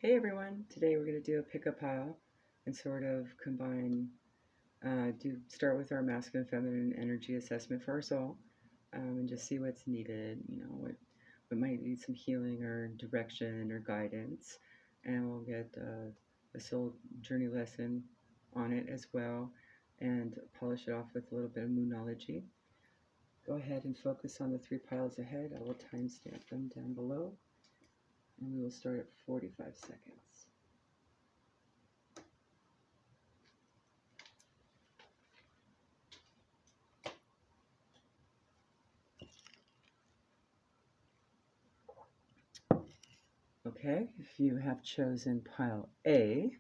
Hey everyone, today we're going to do a pick a pile and sort of combine, start with our masculine feminine energy assessment for our soul, and just see what's needed, what might need some healing or direction or guidance. And we'll get a soul journey lesson on it as well and polish it off with a little bit of moonology. Go ahead and focus on the three piles ahead. I will timestamp them down below and we will start at 45 seconds. Okay, if you have chosen pile A,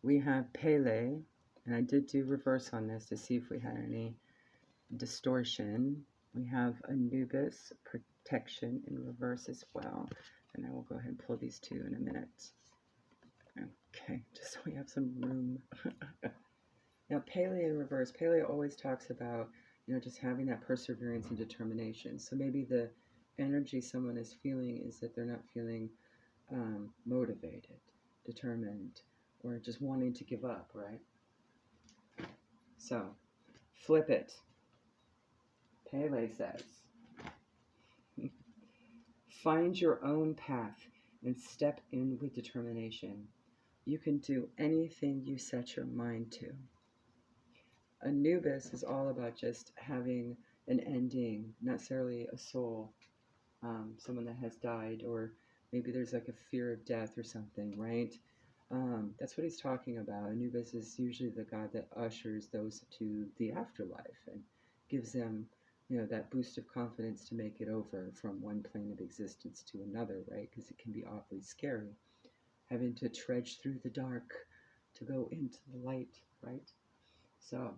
we have Pele, and I did do reverse on this to see if we had any distortion. We have Anubis, protection in reverse as well, and I will go ahead and pull these two in a minute. Okay, just so we have some room. Now, Pele in reverse, Pele always talks about, just having that perseverance and determination. So maybe the energy someone is feeling is that they're not feeling motivated, determined, or just wanting to give up, right? So, flip it. Pele says, find your own path and step in with determination. You can do anything you set your mind to. Anubis is all about just having an ending, not necessarily a soul, someone that has died, or maybe there's like a fear of death or something, right? That's what he's talking about. Anubis is usually the god that ushers those to the afterlife and gives them, that boost of confidence to make it over from one plane of existence to another, right? Because it can be awfully scary, having to trudge through the dark to go into the light, right? So,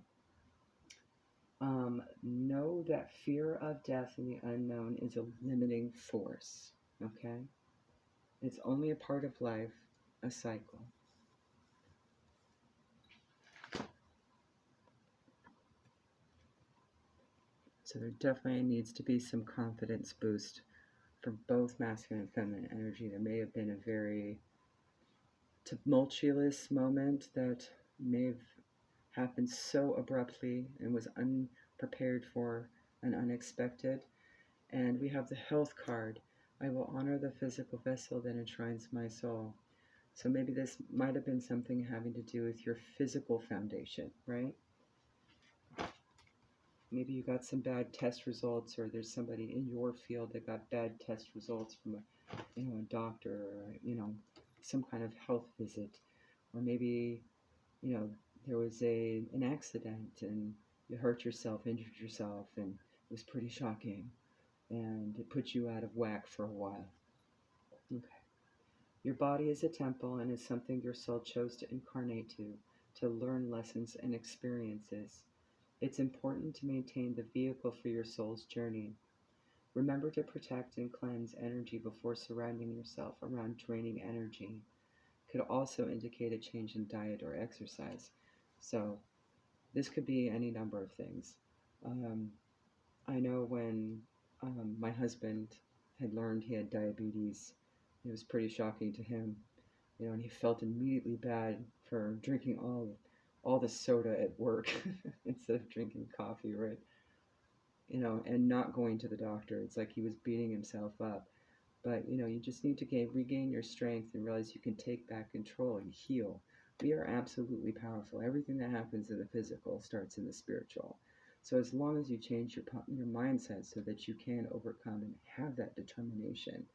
know that fear of death and the unknown is a limiting force, okay? It's only a part of life, a cycle. So there definitely needs to be some confidence boost for both masculine and feminine energy. There may have been a very tumultuous moment that may have happened so abruptly and was unprepared for and unexpected. And we have the health card. I will honor the physical vessel that enshrines my soul. So maybe this might have been something having to do with your physical foundation, right? Maybe you got some bad test results, or there's somebody in your field that got bad test results from a doctor, or some kind of health visit, or maybe there was an accident and you hurt yourself, injured yourself, and it was pretty shocking, and it put you out of whack for a while. Okay. Your body is a temple and is something your soul chose to incarnate to learn lessons and experiences. It's important to maintain the vehicle for your soul's journey. Remember to protect and cleanse energy before surrounding yourself around draining energy. Could also indicate a change in diet or exercise. So this could be any number of things. I know when my husband had learned he had diabetes, it was pretty shocking to him, and he felt immediately bad for drinking all the soda at work instead of drinking coffee, right? And not going to the doctor. It's like he was beating himself up. But you just need to regain your strength and realize you can take back control and heal. We are absolutely powerful. Everything that happens in the physical starts in the spiritual. So as long as you change your mindset so that you can overcome and have that determination,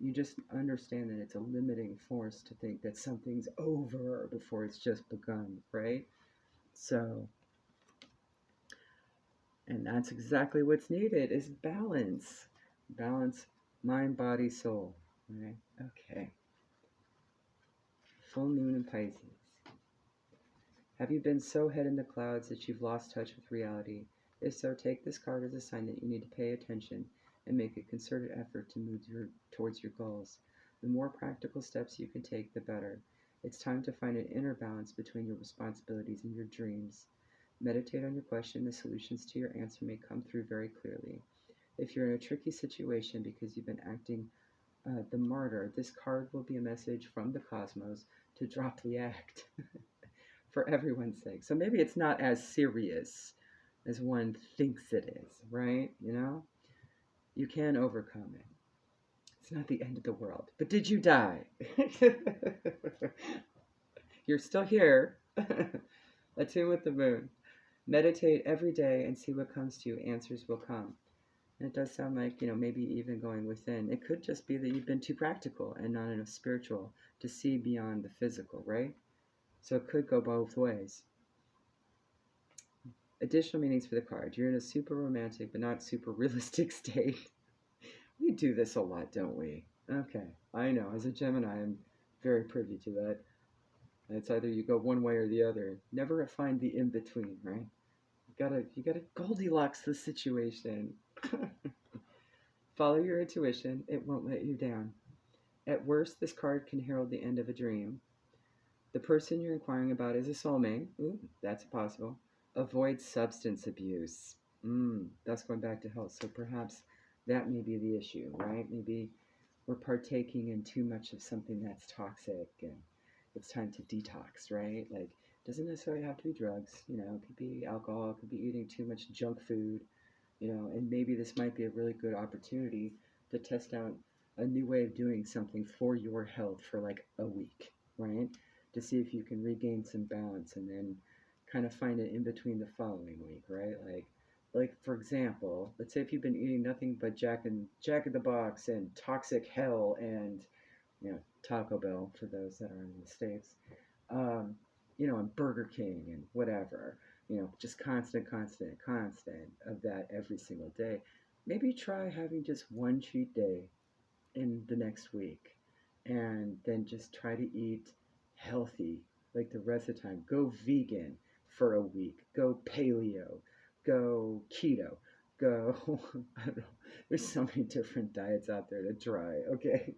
you just understand that it's a limiting force to think that something's over before it's just begun, right? So, and that's exactly what's needed is balance. Balance, mind, body, soul. Right? Okay. Full moon in Pisces. Have you been so head in the clouds that you've lost touch with reality? If so, take this card as a sign that you need to pay attention and make a concerted effort to move towards your goals. The more practical steps you can take, the better. It's time to find an inner balance between your responsibilities and your dreams. Meditate on your question. The solutions to your answer may come through very clearly. If you're in a tricky situation because you've been acting the martyr. This card will be a message from the cosmos to drop the act for everyone's sake. So maybe it's not as serious as one thinks it is, right? You know, you can overcome it. It's not the end of the world. But did you die? You're still here. Attune with the moon. Meditate every day and see what comes to you. Answers will come. And it does sound like, maybe even going within. It could just be that you've been too practical and not enough spiritual to see beyond the physical, right? So it could go both ways. Additional meanings for the card. You're in a super romantic but not super realistic state. We do this a lot, don't we? Okay, I know. As a Gemini, I'm very privy to that. It's either you go one way or the other. Never find the in between, right? You gotta Goldilocks the situation. Follow your intuition; it won't let you down. At worst, this card can herald the end of a dream. The person you're inquiring about is a soulmate. Ooh, that's possible. Avoid substance abuse. That's going back to health. So perhaps that may be the issue, right? Maybe we're partaking in too much of something that's toxic and it's time to detox, right? Like, doesn't necessarily have to be drugs, it could be alcohol, it could be eating too much junk food, and maybe this might be a really good opportunity to test out a new way of doing something for your health for like a week, right? To see if you can regain some balance and then kind of find it in between the following week, right? Like for example, let's say if you've been eating nothing but Jack in the Box and Toxic Hell and Taco Bell for those that are in the States, and Burger King and whatever, just constant of that every single day. Maybe try having just one cheat day in the next week and then just try to eat healthy like the rest of the time. Go vegan for a week, go paleo, go keto, go, I don't know, there's so many different diets out there to try, okay?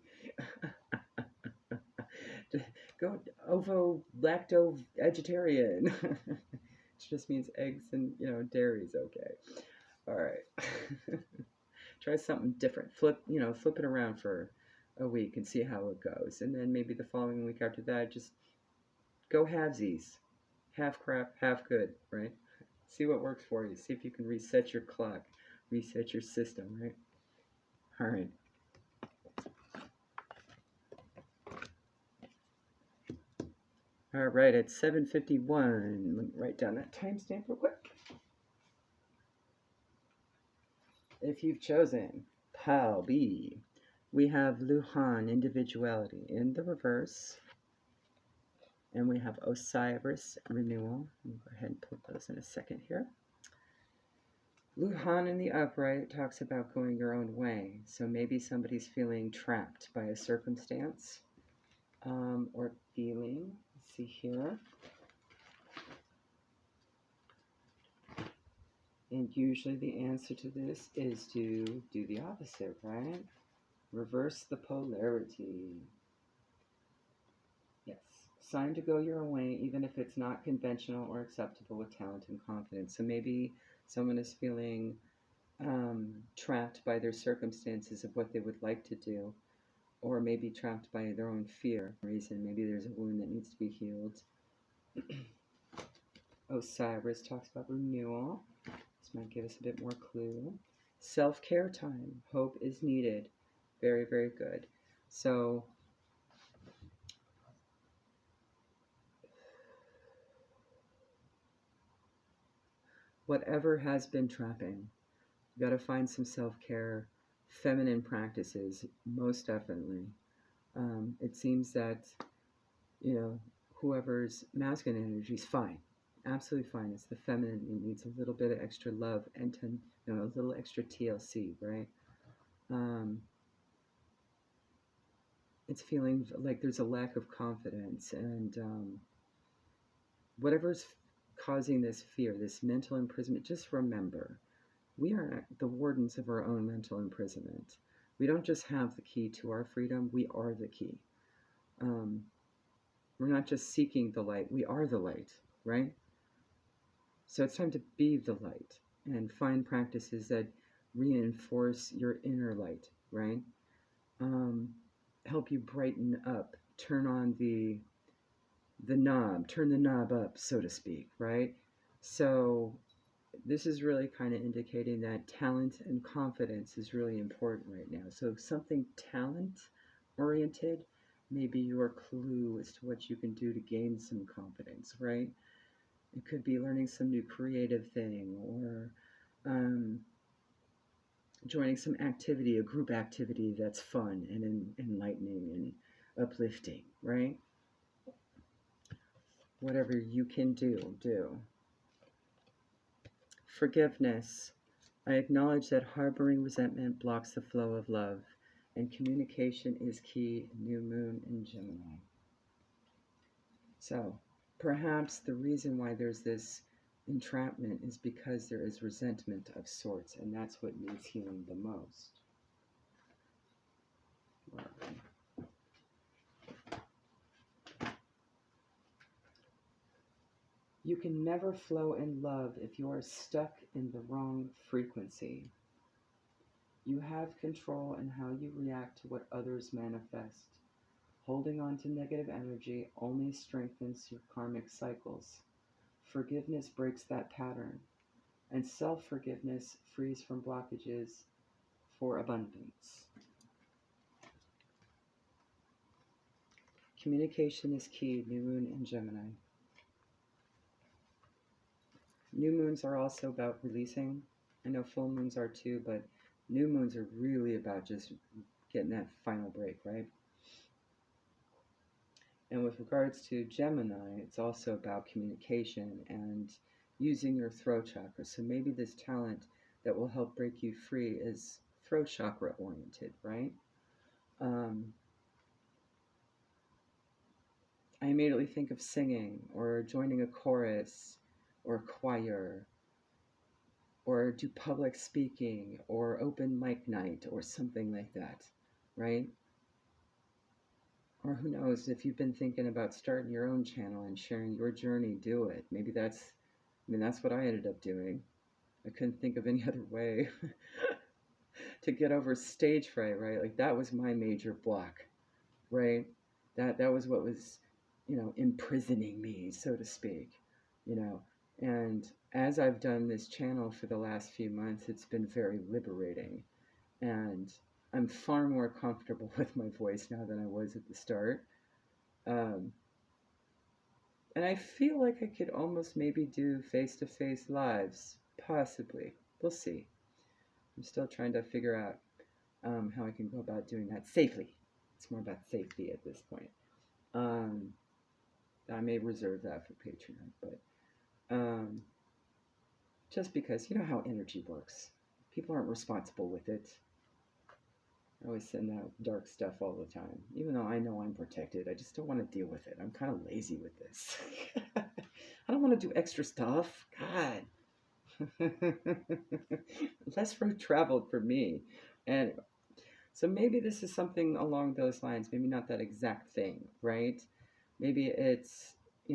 Go ovo lacto vegetarian. It just means eggs and dairy is okay. All right. Try something different. Flip it around for a week and see how it goes. And then maybe the following week after that, just go halvesies. Half crap, half good, right? See what works for you. See if you can reset your clock, reset your system, right? All right. All right, at 7:51. Let me write down that timestamp real quick. If you've chosen Pal B, we have Luhan, individuality, in the reverse. And we have Osiris, renewal. I'll go ahead and put those in a second here. Luhan in the upright talks about going your own way. So maybe somebody's feeling trapped by a circumstance or feeling. Let's see here. And usually the answer to this is to do the opposite, right? Reverse the polarity. Yes. Sign to go your own way, even if it's not conventional or acceptable with talent and confidence. So maybe someone is feeling trapped by their circumstances of what they would like to do, or maybe trapped by their own fear reason. Maybe there's a wound that needs to be healed. Osiris talks about renewal. This might give us a bit more clue. Self-care time. Hope is needed. Very, very good. So whatever has been trapping, you got to find some self-care, feminine practices, most definitely. It seems that, whoever's masculine energy is fine, absolutely fine. It's the feminine that needs a little bit of extra love and a little extra TLC, right? It's feeling like there's a lack of confidence and whatever's causing this fear, this mental imprisonment, just remember, we are the wardens of our own mental imprisonment. We don't just have the key to our freedom, we are the key. We're not just seeking the light, we are the light, right? So it's time to be the light and find practices that reinforce your inner light, right? um, help you brighten up, turn on the knob, turn the knob up, so to speak, right? So this is really kind of indicating that talent and confidence is really important right now. So something talent oriented may be your clue as to what you can do to gain some confidence, right? It could be learning some new creative thing, or um, joining some activity, a group activity that's fun and enlightening and uplifting, right? Whatever you can do, do. Forgiveness. I acknowledge that harboring resentment blocks the flow of love, and communication is key. New moon in Gemini. So, perhaps the reason why there's this entrapment is because there is resentment of sorts, and that's what needs healing the most. You can never flow in love if you are stuck in the wrong frequency. You have control in how you react to what others manifest. Holding on to negative energy only strengthens your karmic cycles. Forgiveness breaks that pattern, and self forgiveness frees from blockages for abundance. Communication is key. New moon in Gemini. New moons are also about releasing. I know full moons are too, but new moons are really about just getting that final break, right? And with regards to Gemini, it's also about communication and using your throat chakra. So maybe this talent that will help break you free is throat chakra oriented, right? I immediately think of singing or joining a chorus or a choir or do public speaking or open mic night or something like that, right? Or who knows, if you've been thinking about starting your own channel and sharing your journey, do it. Maybe that's what I ended up doing. I couldn't think of any other way to get over stage fright, right? Like that was my major block, right? That was what was, imprisoning me, so to speak, you know. And as I've done this channel for the last few months, it's been very liberating. And I'm far more comfortable with my voice now than I was at the start. Um, and I feel like I could almost maybe do face-to-face lives, possibly. We'll see. I'm still trying to figure out how I can go about doing that safely. It's more about safety at this point. I may reserve that for Patreon, but just because you know how energy works, people aren't responsible with it. I always send out dark stuff all the time, even though I know I'm protected. I just don't want to deal with it. I'm kind of lazy with this. I don't want to do extra stuff. God. Less road traveled for me. And so maybe this is something along those lines. Maybe not that exact thing, right? Maybe it's, I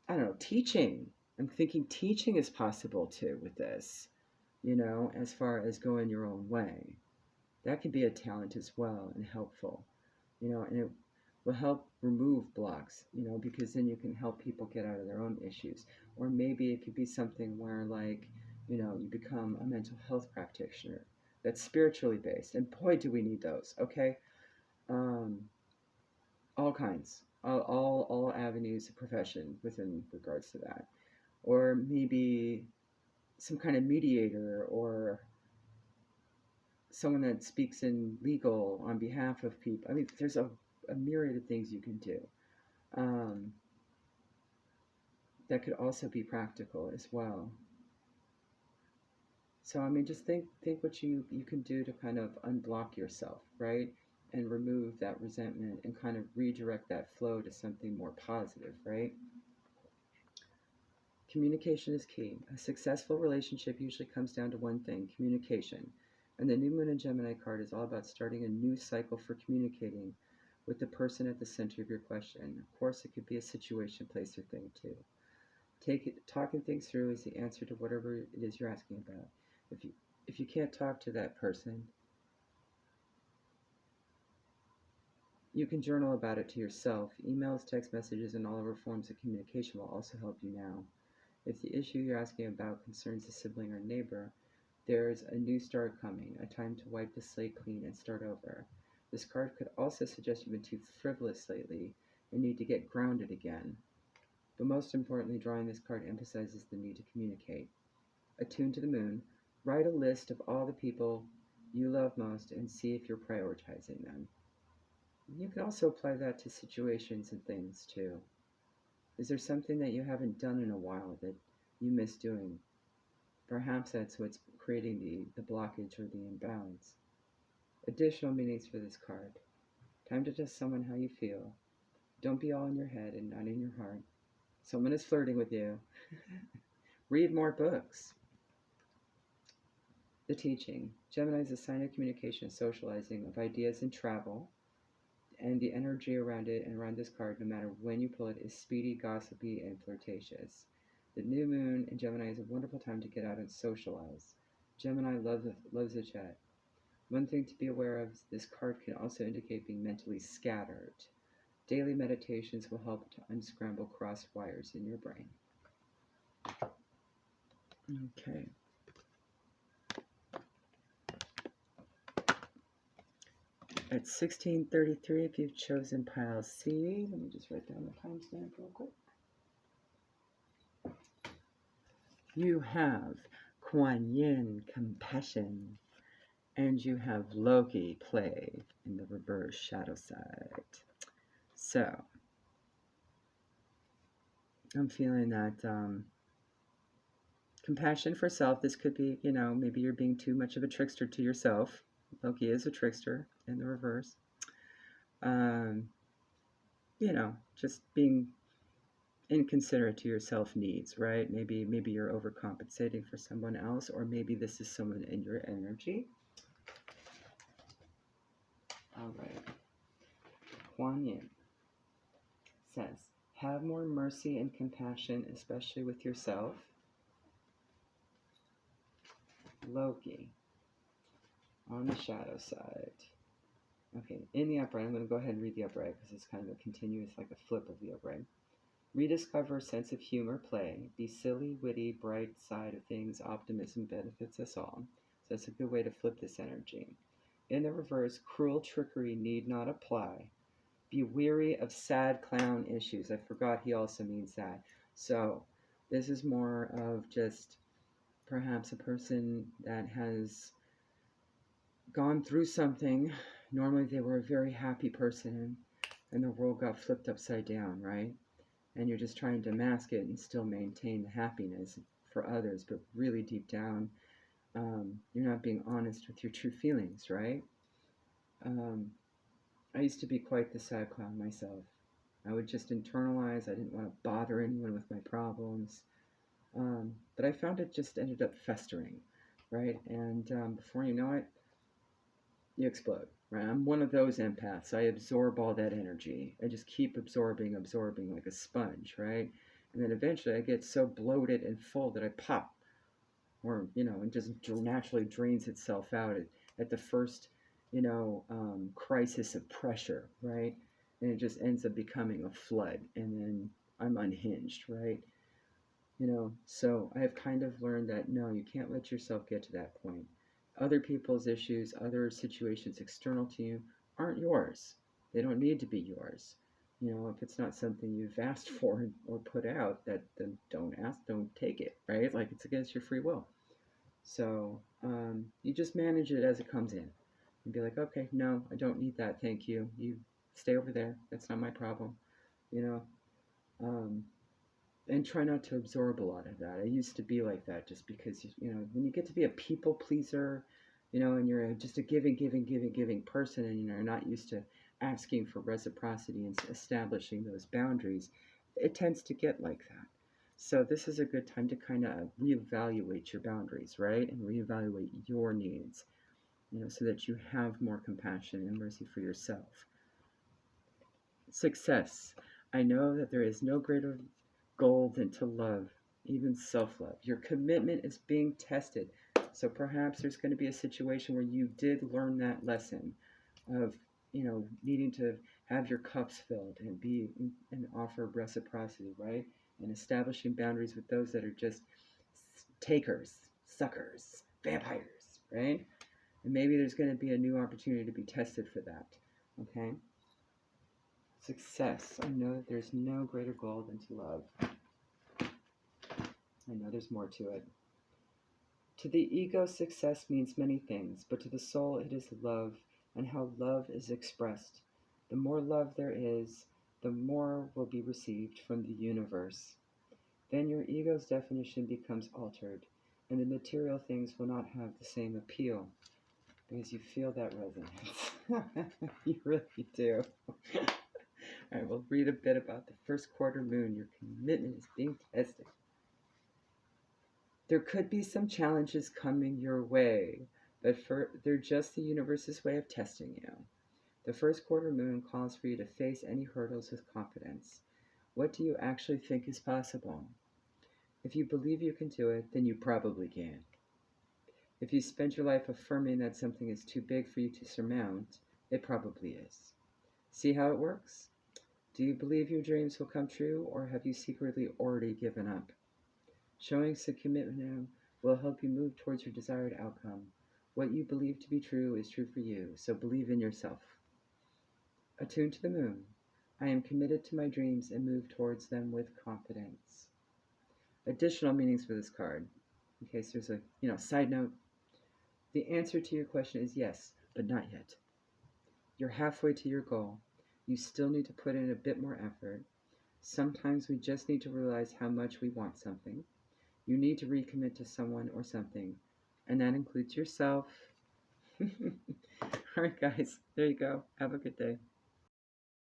don't know, teaching. I'm thinking teaching is possible too with this, as far as going your own way. That can be a talent as well and helpful, and it will help remove blocks, because then you can help people get out of their own issues. Or maybe it could be something where, like, you become a mental health practitioner that's spiritually based. And boy, do we need those, okay? All kinds, all avenues of profession within regards to that. Or maybe some kind of mediator or someone that speaks in legal on behalf of people. I mean, there's a myriad of things you can do that could also be practical as well. So I mean, just think what you can do to kind of unblock yourself, right? And remove that resentment and kind of redirect that flow to something more positive, right? Communication is key. A successful relationship usually comes down to one thing: communication. And the New Moon in Gemini card is all about starting a new cycle for communicating with the person at the center of your question. Of course, it could be a situation, place, or thing too. Talking things through is the answer to whatever it is you're asking about. If you can't talk to that person, You can journal about it to yourself. Emails, text messages, and all other forms of communication will also help you now. If the issue you're asking about concerns a sibling or neighbor, there's a new start coming, a time to wipe the slate clean and start over. This card could also suggest you've been too frivolous lately and need to get grounded again. But most importantly, drawing this card emphasizes the need to communicate. Attuned to the moon, write a list of all the people you love most and see if you're prioritizing them. You can also apply that to situations and things too. Is there something that you haven't done in a while that you miss doing? Perhaps that's what's creating the blockage or the imbalance. Additional meanings for this card. Time to tell someone how you feel. Don't be all in your head and not in your heart. Someone is flirting with you. Read more books. The teaching. Gemini is a sign of communication, socializing, of ideas and travel. And the energy around it and around this card, no matter when you pull it, is speedy, gossipy, and flirtatious. The new moon in Gemini is a wonderful time to get out and socialize. Gemini loves a chat. One thing to be aware of, this card can also indicate being mentally scattered. Daily meditations will help to unscramble cross wires in your brain. Okay. At 16:33, if you've chosen pile C, let me just write down the timestamp real quick. You have Kuan Yin, compassion, and you have Loki, play, in the reverse shadow side. So, I'm feeling that compassion for self. This could be, maybe you're being too much of a trickster to yourself. Loki is a trickster in the reverse. Just being inconsiderate to your self needs, right? Maybe you're overcompensating for someone else, or maybe this is someone in your energy. All right. Kuan Yin says, have more mercy and compassion, especially with yourself. Loki on the shadow side. Okay, in the upright, I'm going to go ahead and read the upright because it's kind of a continuous, like a flip of the upright. Rediscover a sense of humor, play. Be silly, witty, bright side of things. Optimism benefits us all. So that's a good way to flip this energy. In the reverse, cruel trickery need not apply. Be weary of sad clown issues. I forgot he also means that. So this is more of just perhaps a person that has gone through something. Normally they were a very happy person and the world got flipped upside down, right? And you're just trying to mask it and still maintain the happiness for others, but really deep down, you're not being honest with your true feelings, right? I used to be quite the sad clown myself. I would just internalize. I didn't want to bother anyone with my problems. But I found it just ended up festering, right? And before you know it, you explode, right? I'm one of those empaths. I absorb all that energy. I just keep absorbing like a sponge, right? And then eventually I get so bloated and full that I pop, or, it just naturally drains itself out at the first, crisis of pressure, right? And it just ends up becoming a flood, and then I'm unhinged, right? So I have kind of learned that no, you can't let yourself get to that point. Other people's issues, other situations external to you aren't yours. They don't need to be yours. If it's not something you've asked for or put out, then don't ask, don't take it, right? Like, it's against your free will. So you just manage it as it comes in and be like, okay, no, I don't need that. Thank you. You stay over there. That's not my problem. And try not to absorb a lot of that. I used to be like that just because, when you get to be a people pleaser, and you're just a giving person, and you're not used to asking for reciprocity and establishing those boundaries, it tends to get like that. So this is a good time to kind of reevaluate your boundaries, right? And reevaluate your needs, so that you have more compassion and mercy for yourself. Success. I know that there is no greater goal than to love, even self-love. Your commitment is being tested. So perhaps there's going to be a situation where you did learn that lesson of needing to have your cups filled and and offer reciprocity, right? And establishing boundaries with those that are just takers, suckers, vampires, right? And maybe there's going to be a new opportunity to be tested for that. Okay? Success. I know that there's no greater goal than to love. I know there's more to it. To the ego, success means many things, but to the soul, it is love and how love is expressed. The more love there is, the more will be received from the universe. Then your ego's definition becomes altered, and the material things will not have the same appeal because you feel that resonance. You really do. All right, we'll read a bit about the first quarter moon. Your commitment is being tested. There could be some challenges coming your way, but they're just the universe's way of testing you. The first quarter moon calls for you to face any hurdles with confidence. What do you actually think is possible? If you believe you can do it, then you probably can. If you spend your life affirming that something is too big for you to surmount, it probably is. See how it works? Do you believe your dreams will come true, or have you secretly already given up? Showing some commitment now will help you move towards your desired outcome. What you believe to be true is true for you, so believe in yourself. Attuned to the moon, I am committed to my dreams and move towards them with confidence. Additional meanings for this card, in case there's a side note. The answer to your question is yes, but not yet. You're halfway to your goal. You still need to put in a bit more effort. Sometimes we just need to realize how much we want something. You need to recommit to someone or something, and that includes yourself. All right, guys, there you go. Have a good day.